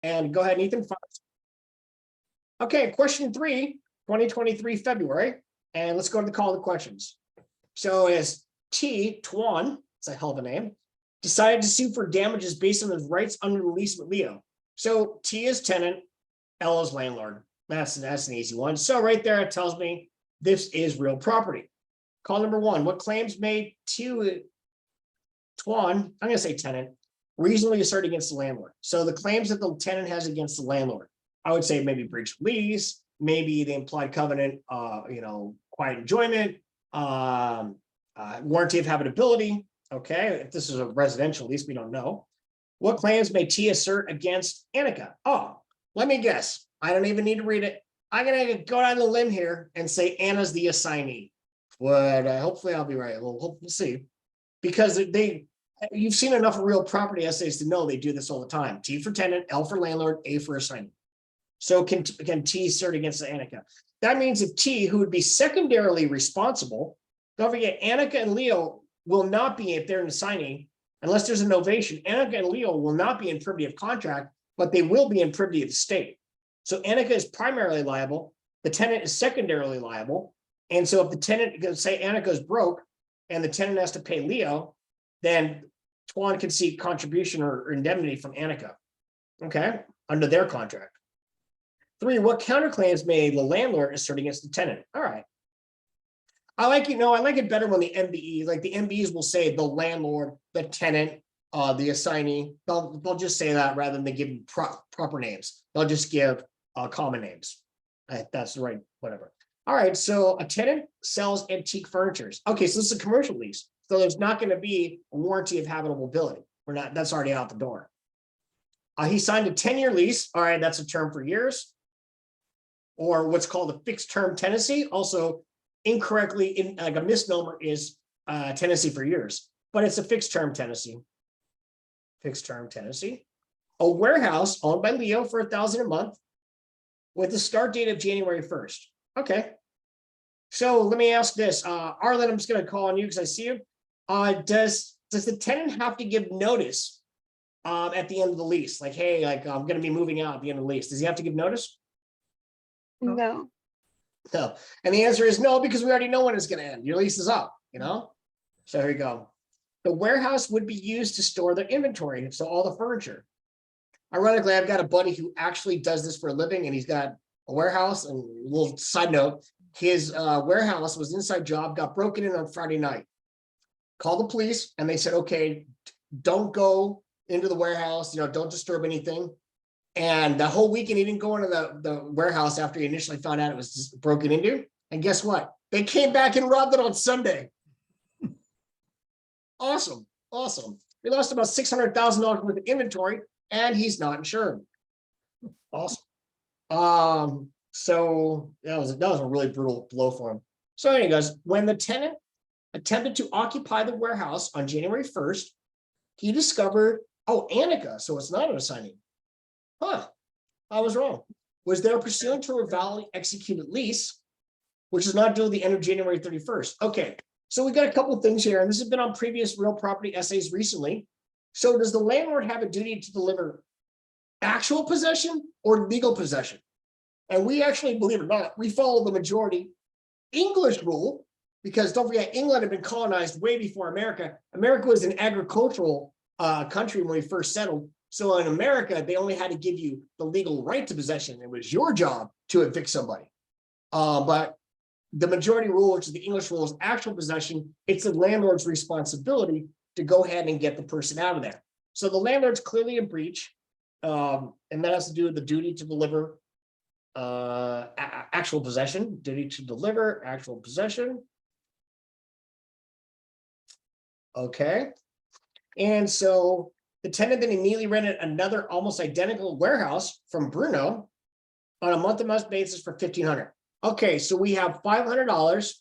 And go ahead, Ethan. Okay, question 3, 2023 February. And let's go to the call to questions. So as Tuan, it's a hell of a name, decided to sue for damages based on his rights under the lease with Leo. So T is tenant, L is landlord. That's an easy one. So right there, it tells me this is real property. Call number 1, what claims made Tuan, I'm going to say tenant, reasonably assert against the landlord? So the claims that the tenant has against the landlord, I would say maybe breach of lease, maybe the implied covenant, quiet enjoyment, warranty of habitability. Okay, if this is a residential lease, we don't know. What claims may T assert against Annika? Oh, let me guess. I don't even need to read it. I'm gonna go down the limb here and say Anna's the assignee. But hopefully I'll be right. We'll see. Because you've seen enough real property essays to know they do this all the time. T for tenant, L for landlord, A for assignee. So can T assert against Annika? That means if T, who would be secondarily responsible, don't forget, Annika and Leo will not be, if they're an assignee, unless there's a novation, Annika and Leo will not be in privity of contract, but they will be in privity of estate. So Annika is primarily liable, the tenant is secondarily liable. And so if the tenant, say Annika is broke and the tenant has to pay Leo, then Tuan can seek contribution or indemnity from Annika, okay, under their contract. 3, what counterclaims may the landlord assert against the tenant? All right. I like it better when the MBE, like the MBEs will say the landlord, the tenant, the assignee. They'll just say that rather than they give proper names. They'll just give common names. That's the right, whatever. All right, so a tenant sells antique furniture. Okay, so this is a commercial lease. So there's not going to be a warranty of habitability. That's already out the door. He signed a 10-year lease. All right, that's a term for years. Or what's called a fixed term tenancy. Also incorrectly, like a misnomer is tenancy for years, but it's a fixed term tenancy. Fixed term tenancy. A warehouse owned by Leo for $1,000 a month with the start date of January 1st. Okay. So let me ask this. Arlen, I'm just going to call on you because I see you. Does the tenant have to give notice at the end of the lease? Like, hey, I'm going to be moving out at the end of the lease. Does he have to give notice? No. No. And the answer is no, because we already know when it's going to end. Your lease is up, So here you go. The warehouse would be used to store the inventory, so all the furniture. Ironically, I've got a buddy who actually does this for a living, and he's got a warehouse. And a little side note, his warehouse was an inside job, got broken in on Friday night. Called the police, and they said, okay, don't go into the warehouse, don't disturb anything. And the whole weekend, he didn't go into the warehouse after he initially found out it was just broken into. And guess what? They came back and robbed it on Sunday. Awesome. We lost about $600,000 worth of inventory, and he's not insured. Awesome. So that was a really brutal blow for him. So anyways, when the tenant attempted to occupy the warehouse on January 1st, he discovered, Annika, so it's not an assignee. Huh, I was wrong. Was there pursuant to a valid executed lease, which is not due the end of January 31st? Okay, so we got a couple of things here, and this has been on previous real property essays recently. So does the landlord have a duty to deliver actual possession or legal possession? And we actually, believe it or not, we follow the majority English rule, because don't forget, England had been colonized way before America. America was an agricultural country when we first settled. So in America, they only had to give you the legal right to possession. It was your job to evict somebody. But the majority rule, which is the English rule, is actual possession. It's the landlord's responsibility to go ahead and get the person out of there. So the landlord's clearly in breach, and that has to do with the duty to deliver actual possession, duty to deliver actual possession. Okay. And so the tenant then immediately rented another almost identical warehouse from Bruno on a month-to-month basis for $1,500. Okay, so we have $500,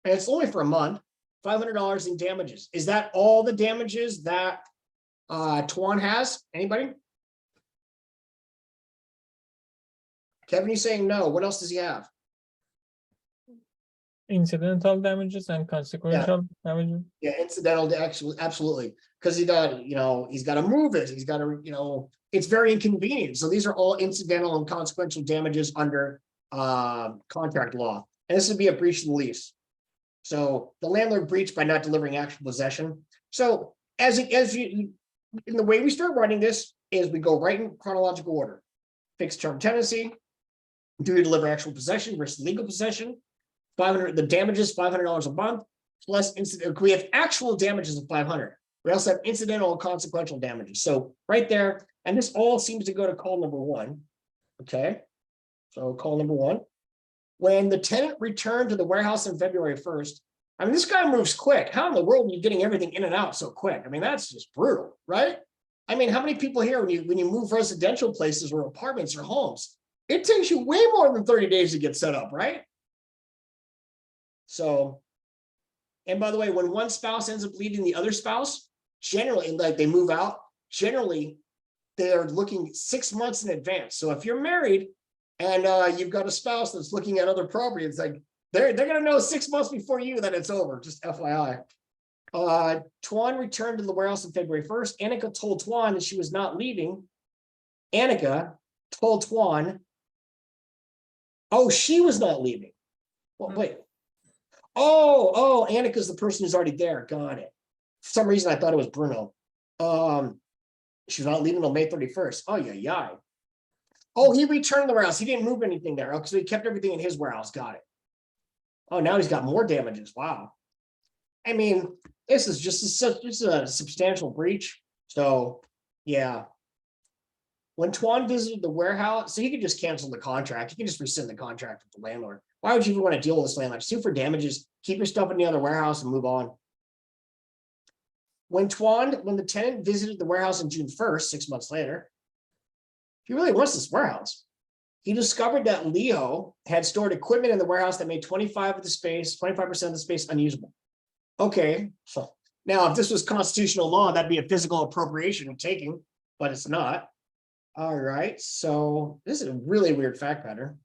and it's only for a month, $500 in damages. Is that all the damages that Tuan has? Anybody? Kevin, you saying no. What else does he have? Incidental damages and consequential damages. Yeah, incidental to actually, absolutely, because he got, he's got to move it. He's got to, it's very inconvenient. So these are all incidental and consequential damages under contract law, and this would be a breach of the lease. So the landlord breached by not delivering actual possession. So as you, in the way we start writing this is we go right in chronological order. Fixed term tenancy. Do we deliver actual possession versus legal possession? 500. The damages $500 a month plus incident. We have actual damages of 500. We also have incidental and consequential damages. So right there, and this all seems to go to call number one. Okay, so call number one. When the tenant returned to the warehouse on February 1st, I mean, this guy moves quick. How in the world are you getting everything in and out so quick? I mean, that's just brutal, right? I mean, how many people here, when you move residential places or apartments or homes, it takes you way more than 30 days to get set up, right? So, and by the way, when one spouse ends up leaving the other spouse, generally, like they move out, generally, they're looking 6 months in advance. So if you're married and you've got a spouse that's looking at other property, it's like they're gonna know 6 months before you that it's over, just FYI. Tuan returned to the warehouse on February 1st. Annika told Tuan that she was not leaving. Annika told Tuan, oh, she was not leaving. Well, wait. Oh, Annika's the person who's already there. Got it. For some reason, I thought it was Bruno. She's not leaving until May 31st. Oh, yeah. Oh, he returned the warehouse. He didn't move anything there. Oh, so he kept everything in his warehouse. Got it. Oh, now he's got more damages. Wow. I mean, this is just a substantial breach. So, yeah. When Tuan visited the warehouse, so he could just cancel the contract. He can just rescind the contract with the landlord. Why would you even want to deal with this landlord? Sue for damages, keep your stuff in the other warehouse and move on. When the tenant visited the warehouse on June 1st, 6 months later, he really wants this warehouse. He discovered that Leo had stored equipment in the warehouse that made 25% of the space unusable. Okay, so now if this was constitutional law, that'd be a physical appropriation of taking, but it's not. All right, so this is a really weird fact pattern.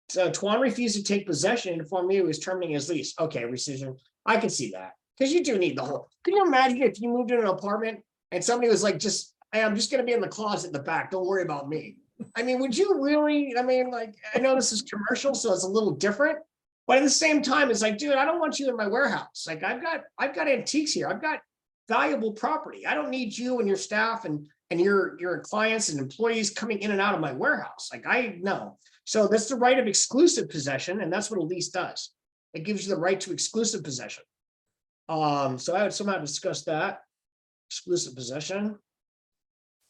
So Tuan refused to take possession and informed me he was terminating his lease. Okay, rescission. I can see that because you do need the whole. Can you imagine if you moved in an apartment and somebody was like, hey, I'm just going to be in the closet in the back. Don't worry about me. I mean, would you really? I mean, like, I know this is commercial, so it's a little different. But at the same time, it's like, dude, I don't want you in my warehouse. Like, I've got antiques here. I've got valuable property. I don't need you and your staff and your clients and employees coming in and out of my warehouse. Like, I know. So that's the right of exclusive possession, and that's what a lease does. It gives you the right to exclusive possession. So I would somehow discuss that. Exclusive possession.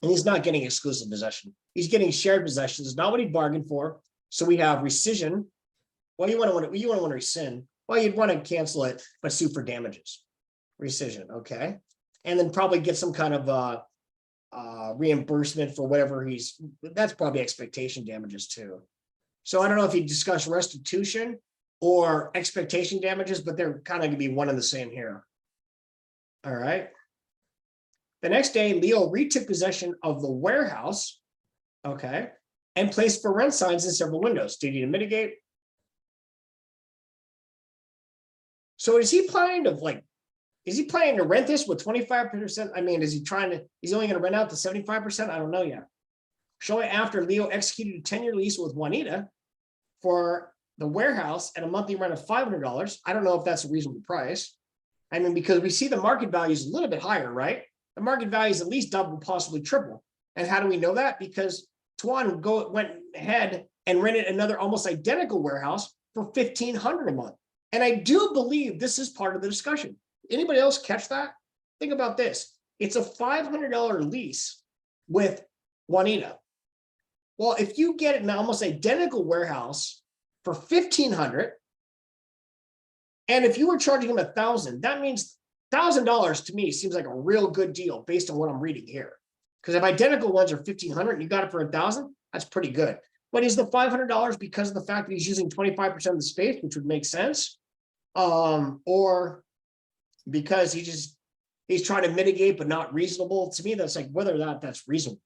And he's not getting exclusive possession. He's getting shared possession. It's not what he bargained for. So we have rescission. Well, you want to rescind. Well, you'd want to cancel it, but sue for damages. Rescission, okay. And then probably get some kind of reimbursement for whatever that's probably expectation damages too. So I don't know if he discussed restitution or expectation damages, but they're kind of going to be one and the same here. All right. The next day, Leo retook possession of the warehouse, okay, and placed for rent signs in several windows. Duty to mitigate. So is he planning to rent this with 25%? I mean, he's only going to rent out to 75%? I don't know yet. Shortly after, Leo executed a 10-year lease with Juanita for the warehouse at a monthly rent of $500. I don't know if that's a reasonable price. I mean, because we see the market value is a little bit higher, right? The market value is at least double, possibly triple. And how do we know that? Because Tuan went ahead and rented another almost identical warehouse for $1,500 a month. And I do believe this is part of the discussion. Anybody else catch that? Think about this. It's a $500 lease with Juanita. Well, if you get an almost identical warehouse for $1,500, and if you were charging him $1,000, that means $1,000 to me seems like a real good deal based on what I'm reading here. Because if identical ones are $1,500 and you got it for $1,000, that's pretty good. But is the $500 because of the fact that he's using 25% of the space, which would make sense? Or because he's trying to mitigate but not reasonable? To me, that's like whether or not that's reasonable.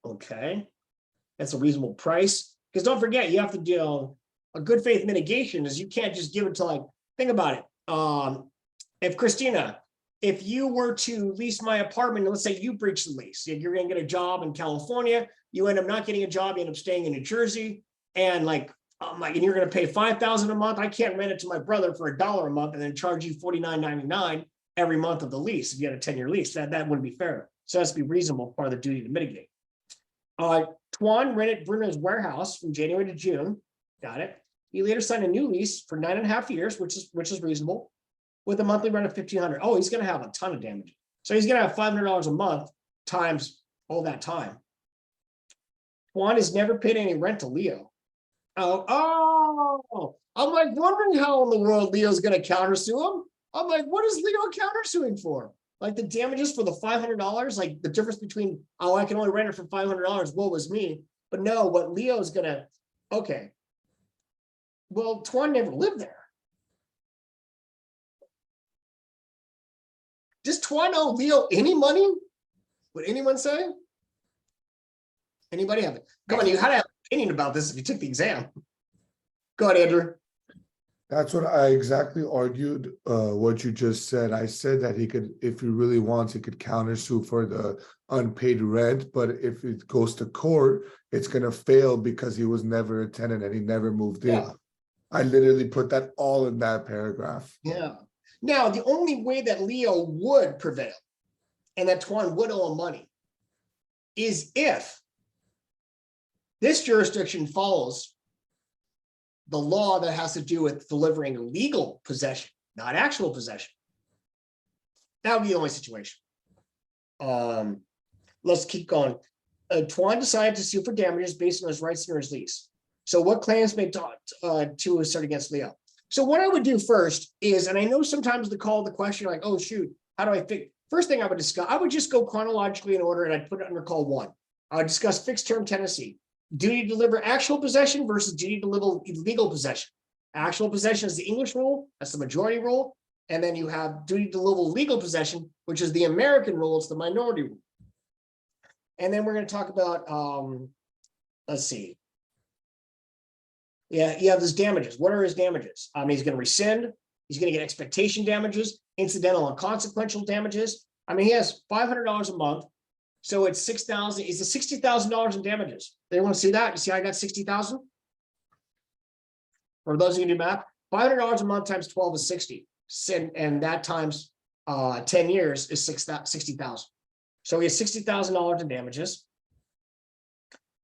Okay, that's a reasonable price. Because don't forget, you have to deal a good faith mitigation is you can't just give it to like, think about it. If Christina, if you were to lease my apartment, let's say you breach the lease, you're gonna get a job in California, you end up not getting a job, you end up staying in New Jersey, and like, and you're gonna pay $5,000 a month. I can't rent it to my brother for $1 a month and then charge you $49.99 every month of the lease. If you had a 10-year lease, that wouldn't be fair. So it has to be reasonable, part of the duty to mitigate. Tuan rented Bruno's warehouse from January to June. Got it. He later signed a new lease for 9.5 years, which is reasonable, with a monthly rent of $1,500. Oh, he's going to have a ton of damage. So he's going to have $500 a month times all that time. Juan has never paid any rent to Leo. Oh, I'm like wondering how in the world Leo's going to countersue him. I'm like, what is Leo countersuing for? Like the damages for the $500, like the difference between, oh, I can only rent it for $500. What was me? But no, what Leo's going to, okay. Well, Tuan never lived there. Does Tuan owe Leo any money? Would anyone say? Anybody have it? Come on, you had to have an opinion about this if you took the exam. Go ahead, Andrew. That's what I exactly argued, what you just said. I said that he could, if he really wants, he could countersue for the unpaid rent, but if it goes to court, it's gonna fail because he was never a tenant and he never moved in. Yeah. I literally put that all in that paragraph. Yeah. Now, the only way that Leo would prevail and that Tuan would owe him money is if this jurisdiction follows the law that has to do with delivering legal possession, not actual possession. That would be the only situation. Let's keep going. Tuan decided to sue for damages based on his rights under his lease. So what claims may to assert against Leo? So what I would do first is, and I know sometimes the question like, oh shoot, how do I fix? First thing I would discuss, I would just go chronologically in order and I'd put it under call 1. I would discuss fixed term tenancy. Duty to deliver actual possession versus duty to deliver legal possession. Actual possession is the English rule, that's the majority rule. And then you have duty to deliver legal possession, which is the American rule, it's the minority rule. And then we're going to talk about, let's see. Yeah, you have his damages. What are his damages? He's going to rescind. He's going to get expectation damages, incidental and consequential damages. I mean, he has $500 a month. So it's 6,000. Is it $60,000 in damages? They want to see that? You see, I got 60,000. For those of you who do math, $500 a month times 12 is 60. And that times 10 years is 60,000. So he has $60,000 in damages.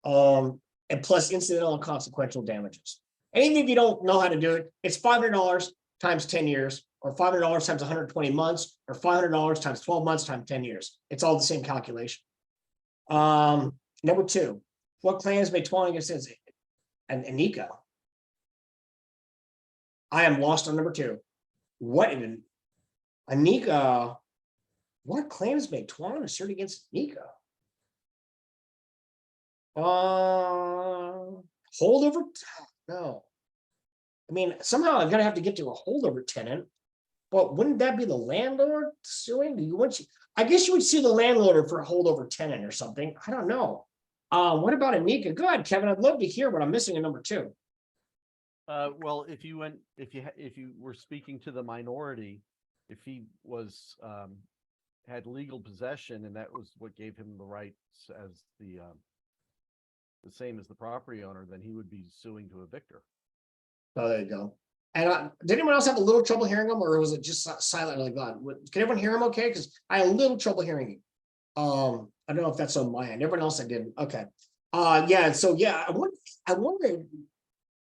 And plus incidental and consequential damages. And even if you don't know how to do it, it's $500 times 10 years, or $500 times 120 months, or $500 times 12 months times 10 years. It's all the same calculation. Number 2, what claims may Tuan against Anika? I am lost on number 2. What in Anika? What claims may Tuan assert against Anika? Holdover? No. I mean, somehow I'm gonna have to get to a holdover tenant, but wouldn't that be the landlord suing? I guess you would sue the landlord for a holdover tenant or something. I don't know. What about Anika? Go ahead, Kevin. I'd love to hear what I'm missing in number 2. Well, if you were speaking to the minority, if he was had legal possession and that was what gave him the rights as the same as the property owner, then he would be suing to a victor. Oh, there you go. And did anyone else have a little trouble hearing him, or was it just silent? Like God, can everyone hear him? Okay, because I had a little trouble hearing him. I don't know if that's on my end. Everyone else I didn't. Okay. Yeah. So yeah, I wonder.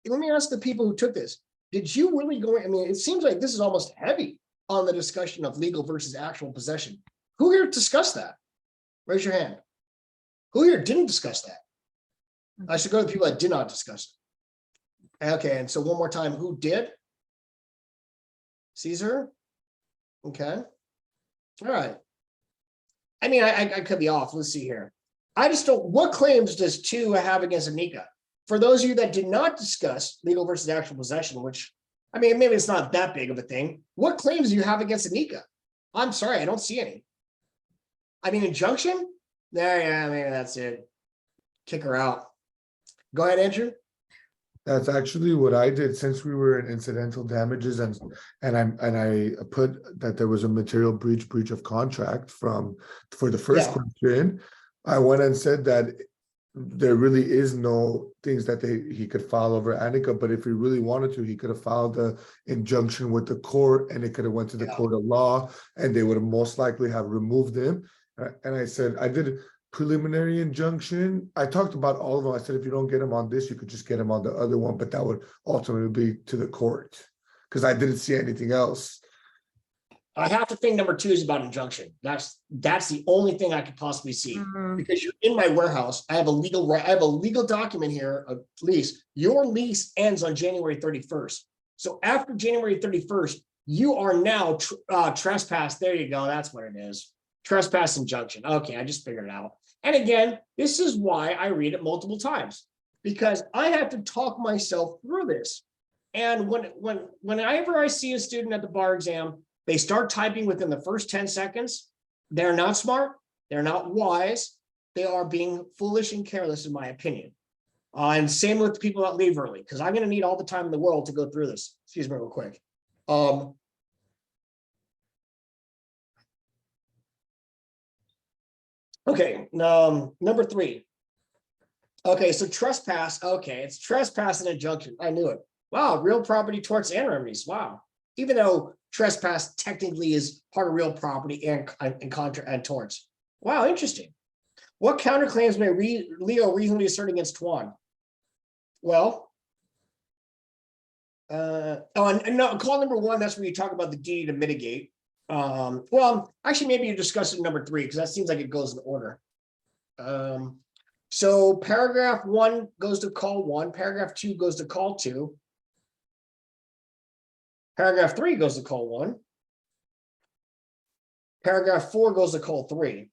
Let me ask the people who took this. Did you really go? I mean, it seems like this is almost heavy on the discussion of legal versus actual possession. Who here discussed that? Raise your hand. Who here didn't discuss that? I should go to the people that did not discuss it. Okay, and so one more time, who did? Caesar? Okay. All right. I mean, I could be off. Let's see here. I just don't, what claims does 2 have against Anika? For those of you that did not discuss legal versus actual possession, which, I mean, maybe it's not that big of a thing. What claims do you have against Anika? I'm sorry, I don't see any. I mean, injunction? There, yeah, maybe that's it. Kick her out. Go ahead, Andrew. That's actually what I did since we were in incidental damages and I put that there was a material breach of contract for the first Yeah. question. I went and said that there really is no things that he could file over Annika, but if he really wanted to, he could have filed the injunction with the court and it could have went to the Yeah. court of law and they would have most likely have removed him. And I said, I did preliminary injunction. I talked about all of them. I said, if you don't get him on this, you could just get him on the other one, but that would ultimately be to the court because I didn't see anything else. I have to think number 2 is about injunction. That's the only thing I could possibly see. Because you're in my warehouse. I have a legal document here, a lease. Your lease ends on January 31st. So after January 31st, you are now trespass. There you go. That's what it is. Trespass injunction. Okay, I just figured it out. And again, this is why I read it multiple times, because I have to talk myself through this. And whenever I see a student at the bar exam, they start typing within the first 10 seconds. They're not smart. They're not wise. They are being foolish and careless, in my opinion. And same with people that leave early, because I'm going to need all the time in the world to go through this. Excuse me real quick. Okay, number 3. Okay, so trespass. Okay, it's trespass and injunction. I knew it. Wow, real property, torts, and remedies. Wow. Even though trespass technically is part of real property and contra and torts. Wow, interesting. What counterclaims may Leo reasonably assert against Tuan? Well, and no, call number 1. That's where you talk about the duty to mitigate. Well, actually, maybe you discuss it in number 3 because that seems like it goes in order. So paragraph 1 goes to call 1. Paragraph 2 goes to call 2. Paragraph 3 goes to call 1. Paragraph 4 goes to call 3.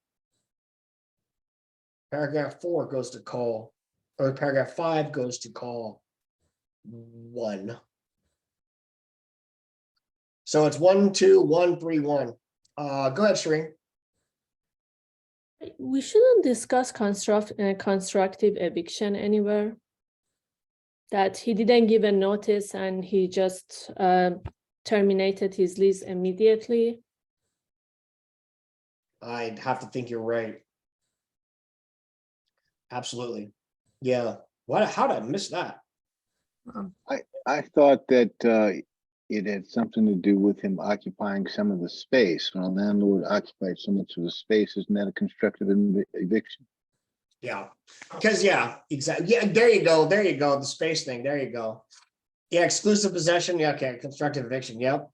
Paragraph 4 goes to call, or paragraph 5 goes to call 1. So it's 1, 2, 1, 3, 1. Go ahead, Shereen. We shouldn't discuss constructive eviction anywhere. That he didn't give a notice and he just terminated his lease immediately. I'd have to think you're right. Absolutely. Yeah. What? How did I miss that? I thought that it had something to do with him occupying some of the space. When a landlord occupies so much of the space, isn't that a constructive eviction? Yeah, because yeah, exactly. Yeah, there you go. There you go. The space thing. There you go. Yeah, exclusive possession. Yeah, okay. Constructive eviction. Yep.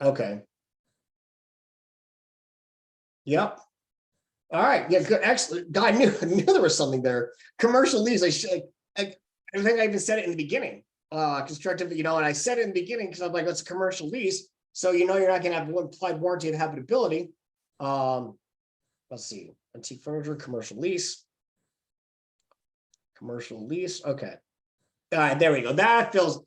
Okay. Yep. All right. Yeah, good. Excellent. God, I knew there was something there. Commercial lease. I think I even said it in the beginning. Constructive, and I said it in the beginning because I'm like, that's a commercial lease. So you're not gonna have one implied warranty and habitability. Let's see. Antique furniture, commercial lease. Commercial lease. Okay. All right, there we go. That feels,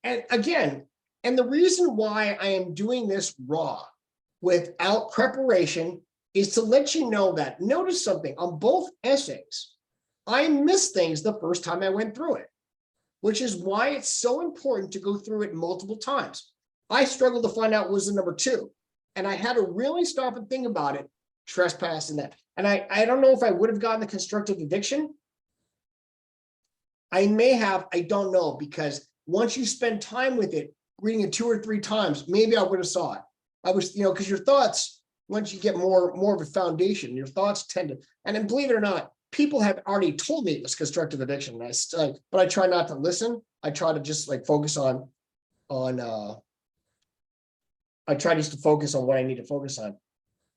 and again, and the reason why I am doing this raw without preparation is to let you know that, notice something on both essays, I missed things the first time I went through it, which is why it's so important to go through it multiple times. I struggled to find out what was the number 2, and I had to really stop and think about it, trespass and that. And I don't know if I would have gotten the constructive eviction. I may have, I don't know, because once you spend time with it, reading it 2 or 3 times, maybe I would have saw it. I was, because your thoughts, once you get more of a foundation, your thoughts tend to, and then believe it or not, people have already told me it was constructive eviction. And but I try not to listen. I try to just focus on I try just to focus on what I need to focus on.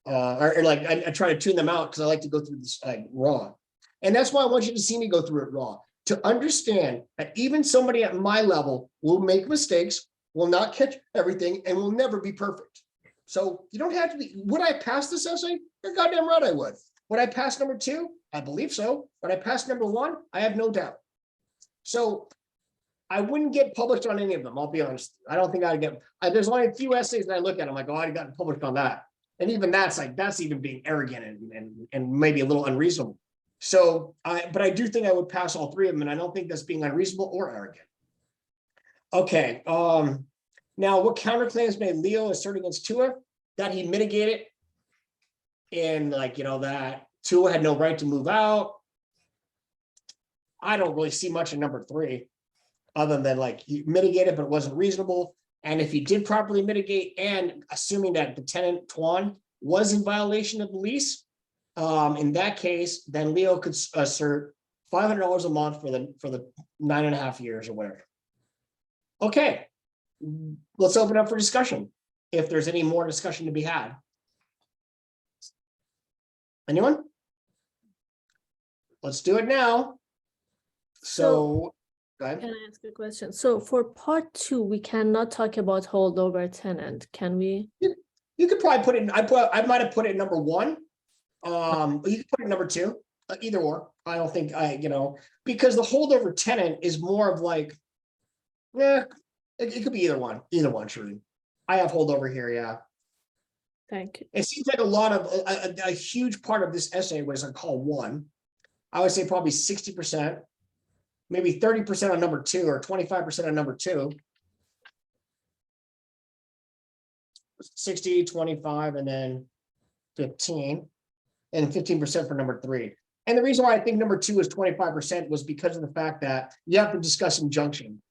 I try to tune them out because I like to go through this raw. And that's why I want you to see me go through it raw, to understand that even somebody at my level will make mistakes, will not catch everything, and will never be perfect. So you don't have to be, would I pass this essay? You're goddamn right I would. Would I pass number 2? I believe so. Would I pass number 1? I have no doubt. So I wouldn't get published on any of them. I'll be honest. I don't think I'd get, there's only a few essays that I look at. I'm like, oh, I'd gotten published on that. And even that's even being arrogant and maybe a little unreasonable. So but I do think I would pass all three of them, and I don't think that's being unreasonable or arrogant. Okay, now what counterclaims may Leo assert against Tua? That he mitigated in, like, that Tua had no right to move out. I don't really see much in number 3, other than like he mitigated, but it wasn't reasonable. And if he did properly mitigate, and assuming that the tenant Tuan was in violation of the lease, in that case, then Leo could assert $500 a month for the 9.5 years or whatever. Okay, let's open up for discussion. If there's any more discussion to be had. Anyone? Let's do it now. So, go ahead. Can I ask a question? So for part 2, we cannot talk about holdover tenant, can we? You could probably put it in, I might have put it in number 1. You could put it in number 2, either or. I don't think because the holdover tenant is more of like, it could be either one, Shereen. I have holdover here, yeah. Thank you. It seems like a lot of, a huge part of this essay was on call 1. I would say probably 60%, maybe 30% on number 2, or 25% on number 2. 60, 25, and then 15, and 15% for number 3. And the reason why I think number 2 is 25% was because of the fact that you have to discuss injunction.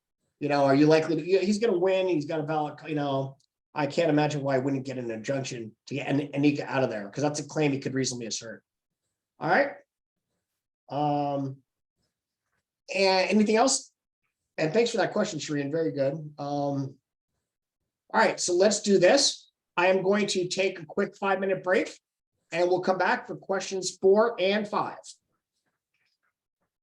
Are you likely to, he's going to win, he's got a valid, I can't imagine why I wouldn't get an injunction to get Anika out of there, because that's a claim he could reasonably assert. All right. And anything else? And thanks for that question, Shereen. Very good. All right, so let's do this. I am going to take a quick 5-minute break, and we'll come back for questions 4 and 5.